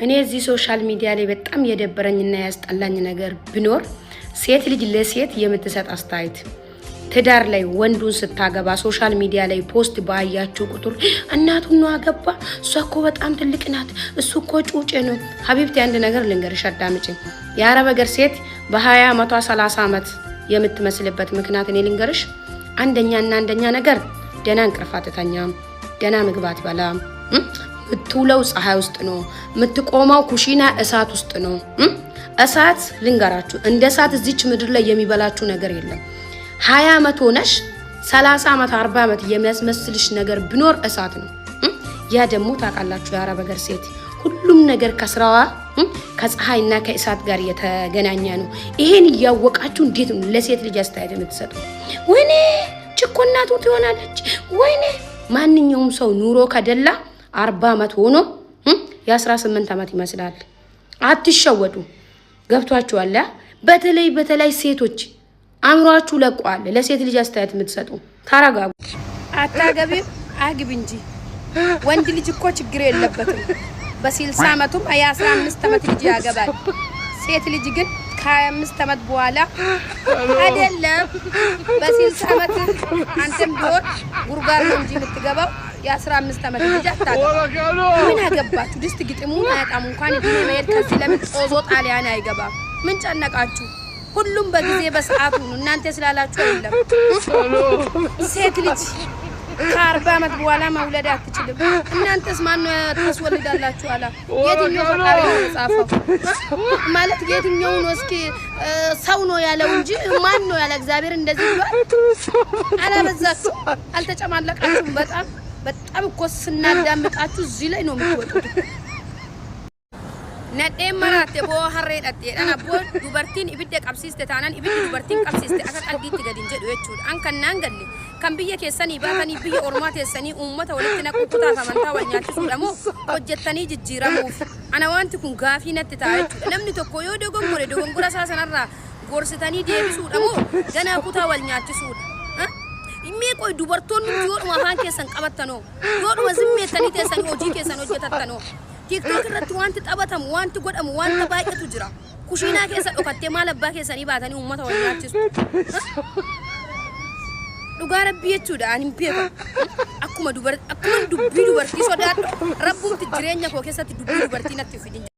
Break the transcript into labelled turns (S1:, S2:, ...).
S1: እኔ እዚህ ሶሻል ሚዲያ ላይ በጣም የደበረኝና ያስጠላኝ ነገር ቢኖር ሴት ልጅ ለሴት የምትሰጥ አስተያየት ትዳር ላይ ወንዱን ስታገባ ሶሻል ሚዲያ ላይ ፖስት ባያችሁ ቁጥር እናቱን ነው አገባ እሷ እኮ በጣም ትልቅ ናት እሱ እኮ ጩጬ ነው። ሀቢብቲ አንድ ነገር ልንገርሽ አዳምጪ። የአረብ ሀገር ሴት በ20 ዓመቷ 30 ዓመት የምትመስልበት ምክንያት እኔ ልንገርሽ። አንደኛ ነገር ደና እንቅልፍ አትተኛም፣ ደና ምግብ አትበላም፣ ምትውለው ፀሐይ ውስጥ ነው፣ ምትቆመው ኩሽና እሳት ውስጥ ነው። እሳት ልንገራችሁ እንደ እሳት እዚች ምድር ላይ የሚበላችሁ ነገር የለም። 20 ዓመት ሆነሽ 30 ዓመት 40 ዓመት የሚያስመስልሽ ነገር ቢኖር እሳት ነው። ያ ደግሞ ታውቃላችሁ የአረብ ሀገር ሴት ሁሉም ነገር ከስራዋ ከፀሐይና ከእሳት ጋር የተገናኘ ነው። ይሄን ያወቃችሁ እንዴት ነው ለሴት ልጅ አስተያየት የምትሰጡ? ወይኔ ጭቆናቱ ትሆናለች። ወይኔ ማንኛውም ሰው ኑሮ ከደላ 40 ዓመት ሆኖ የ18 ዓመት ይመስላል። አትሸወዱ። ገብቷችኋል? በተለይ ሴቶች አምሯችሁ ለቋል። ለሴት ልጅ አስተያየት የምትሰጡ ታረጋጉ። አታገቢም አግቢ እንጂ ወንድ ልጅ እኮ ችግር የለበትም። በ60 ዓመቱም 15 ዓመት ልጅ ያገባል። ሴት ልጅ ግን ከ25 ዓመት በኋላ አይደለም በ60 ዓመት አንተም ቢሆን ጉርጋር ነው እንጂ የምትገባው የ15 ዓመት ልጅ አታገባ። ምን አገባችሁ? ድስት ግጥሙን አያጣም እንኳን ዲኔ መሄድ ከዚህ ለምን ጦዞ ጣሊያን አይገባም? ምን ጨነቃችሁ? ሁሉም በጊዜ በሰዓቱ ነው። እናንተ ስላላችሁ አይደለም። ሴት ልጅ ከ40 ዓመት በኋላ መውለድ አትችልም። እናንተስ ማን ታስወልዳላችሁ? አላ የትኛው ፈጣሪ ነው የጻፈው? ማለት የትኛው ነው? እስኪ ሰው ነው ያለው እንጂ ማን ነው ያለ? እግዚአብሔር እንደዚህ ብሏል። አላበዛችሁ? አልተጨማለቃችሁም? በጣም እኮ ስናዳምጣችሁ እዚህ ላይ ነው የምትወጡት። ነዴም ማራቴ ቦ ሀሬዳቴ አናቦ ዱበርቲን ኢብደ ቀብሲስተ ታናን ኢብደ ዱበርቲን ቀብሲስተ አካ ቀልቢት ገድንጀ ዱየቹ አንከናን ገል kan biyya keessanii baatanii biyya ormaa teessanii uummata walitti naquu kutaa amantaa wal nyaachisuu dhamoo hojjettanii jijjiiramuuf ana wanti kun gaafii natti ta'a jechuudha. Namni tokko yoo dogongora isaa sanarraa gorsitanii deebisuu dhamoo ganaa kutaa wal nyaachisuudha. Immee qoy dubartoonni yoodhuma afaan keessan qabattanoo yoodhuma zimmeettanii teessanii hojii keessan hojjetattanoo TikTok irratti wanti taphatamu wanti godhamu wanta baay'atu jira. Kushiinaa keessa dhokattee maal abbaa keessanii baatanii uummata wal nyaachisu. Dhugaa rabbii jechuudha ani beeka. Akkuma dubbii dubartii sodaadhu rabbuutti jireenya koo keessatti dubbii dubartii natti fidin.